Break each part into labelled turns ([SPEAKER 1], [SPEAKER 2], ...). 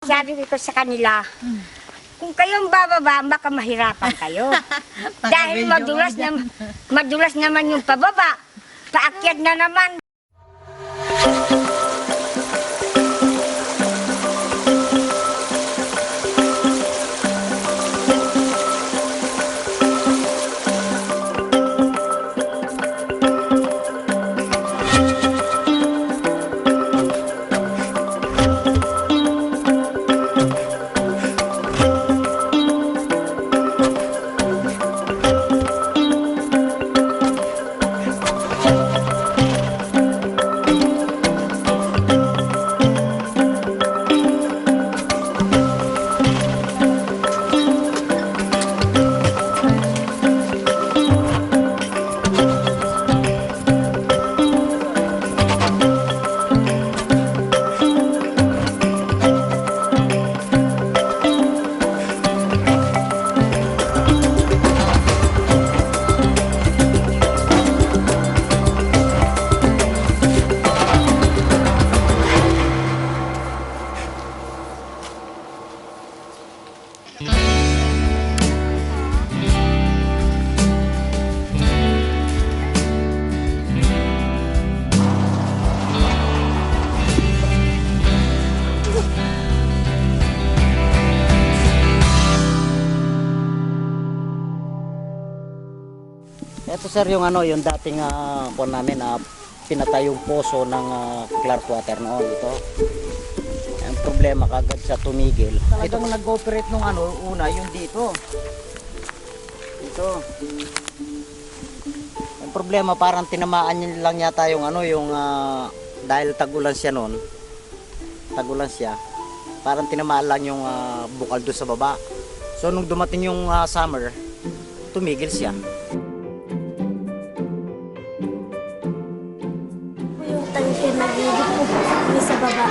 [SPEAKER 1] Sabi ko sa kanila, kung kayong bababa, baka mahirapan kayo. Dahil madulas naman yung pababa. Paakyat na naman.
[SPEAKER 2] Ito sir yung yung dating po namin pinatayong poso ng Clark Water noon ito. Ang problema kagad sa tumigil. Itong nag-operate nung una yung dito. Ito. Ang problema parang tinamaan lang yata yung yung dahil tagulan siya noon. Tagulan siya. Parang tinamaan lang yung bukal doon sa baba. So nung dumating yung summer, tumigil siya.
[SPEAKER 3] Tangke nagigit po kami sa baba.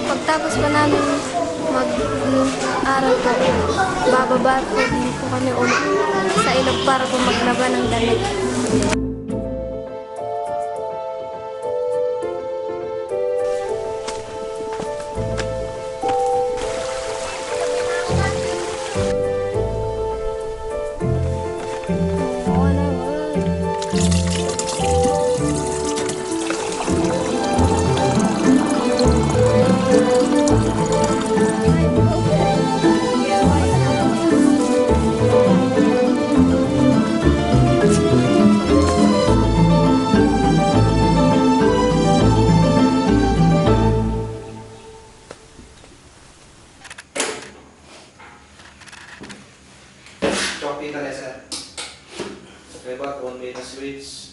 [SPEAKER 3] Pagtapos pa namin mag-aral po, bababa po din po kami ulit sa ilog para po maglaba ng damit.
[SPEAKER 4] Copy ka lesson. Okay ba? One way na switch.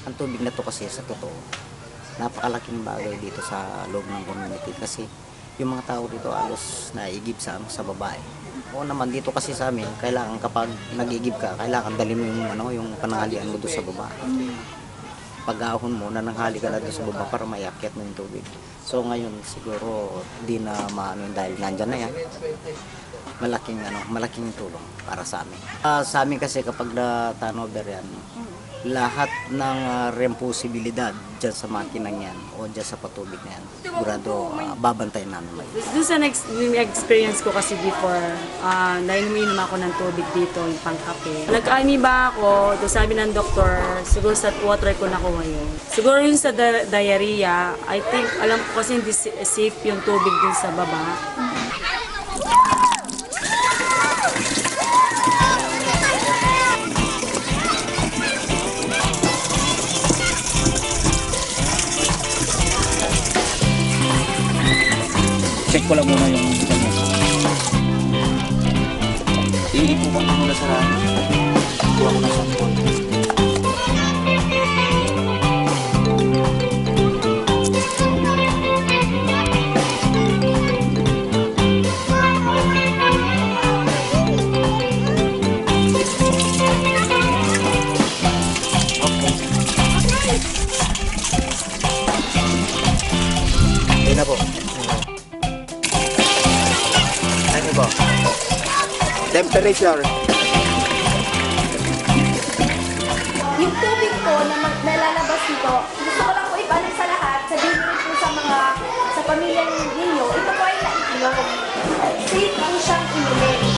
[SPEAKER 2] Ang tubig na to kasi sa totoo, napakalaking bagay dito sa loob ng community kasi yung mga tao dito alos naigib sa babae. O naman dito kasi sa amin, kailangan kapag nag-igib ka, kailangan dalhin mo yung pananghalian mo doon sa baba. Pag-ahon mo, nananghali ka na doon sa baba para mayakyat mo yung tubig. So ngayon siguro di na maano dahil nandyan na yan. Malaking tulong para sa amin. Sa amin kasi kapag na-turnover yan, lahat ng remposibilidad dyan sa makinang yan o dyan sa patubig na yan, sigurado babantayan namin.
[SPEAKER 5] Doon sa experience ko kasi before, dahil umiinom ako ng tubig dito, yung pangkape. Nag-amiba ako, doon sabi ng doktor, siguro sa water ko nakuha yun. Siguro yun sa diarrhea, I think, alam ko kasi hindi safe yung tubig dun sa baba.
[SPEAKER 6] ko lang muna yung kanya.
[SPEAKER 2] Iipukan ko muna sa rami. Kuha ko na sampon. Okay na po. Ano po? Temperature.
[SPEAKER 3] Yung tubig po na nalalabas dito, gusto ko lang po ibalik sa lahat, sabihin niyo rin po sa pamilya ninyo, ito po ay naiinom. Safe po siyang inumin.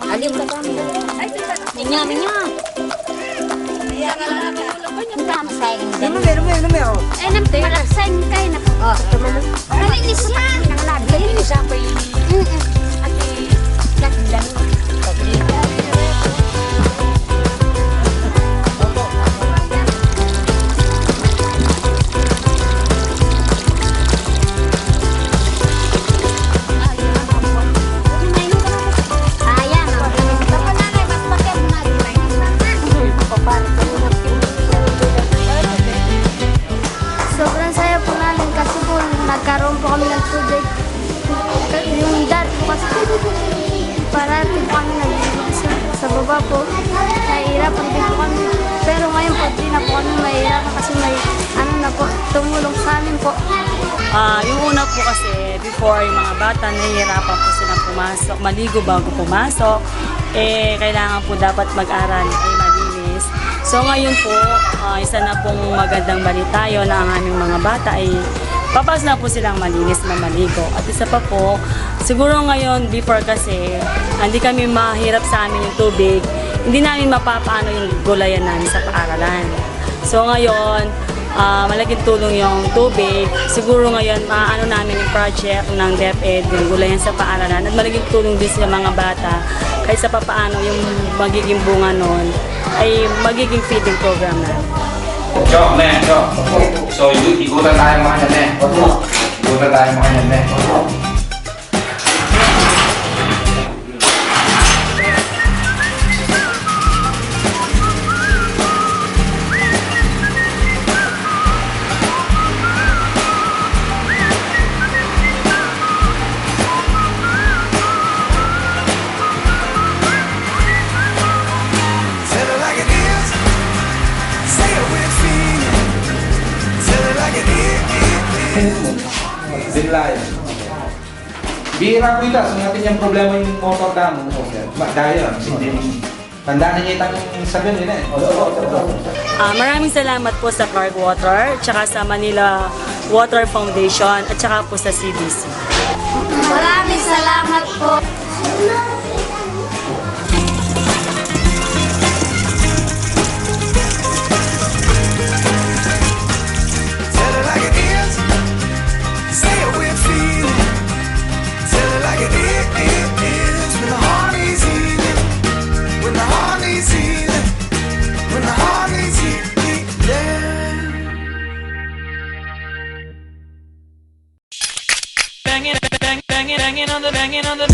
[SPEAKER 1] Alim ka kami. Ay, niya. Ay, namte. Malaksan kayo na. Oh, tumanong. Nalinis na. Nalinis ako yung... Ati, lakdan mo.
[SPEAKER 3] Sobrang saya po namin kasi po nagkaroon po kami ng tubig. Yung dad po kasi parating po kami sa baba po. Nahihirapan din po kami. Pero ngayon po di na po kami mahihirapan kasi may ano na po, tumulong sa amin po.
[SPEAKER 5] Yung una po kasi, before yung mga bata, nahihirapan po silang pumasok, maligo bago pumasok. Kailangan po dapat mag-aral ay malinis. So ngayon po, isa na pong magandang balita yun na ang aming mga bata ay papas na po silang malinis na maligo. At isa pa po, siguro ngayon, before kasi, hindi kami mahirap sa amin yung tubig, hindi namin mapapaano yung gulayan namin sa paaralan. So ngayon, malaking tulong yung tubig. Siguro ngayon, maano namin yung project ng DepEd, yung gulayan sa paaralan. At malaking tulong din sa mga bata. Kahit sa papaano yung magiging bunga nun, ay magiging feeding program na.
[SPEAKER 4] Chok, ne, chok. So, ikutan tayo mga yan, ne. Ikutan tayo mga yan, ne.
[SPEAKER 7] Tell it like it is. Say it with feeling. Tell it like it is.
[SPEAKER 4] Dinlay. Bihira po ito. So natin yung problema yung motor damo. Dahil hindi. Tandaan niya itang sabihin nila eh.
[SPEAKER 5] Maraming salamat po sa Clark Water, tsaka sa Manila Water Foundation, at tsaka po sa CDC.
[SPEAKER 3] Maraming salamat po.
[SPEAKER 7] Tell it like it is. Say it with feeling. Tell it like it is. When the heart is healing. When the heart is healing. When the heart is healing.
[SPEAKER 8] Banging on the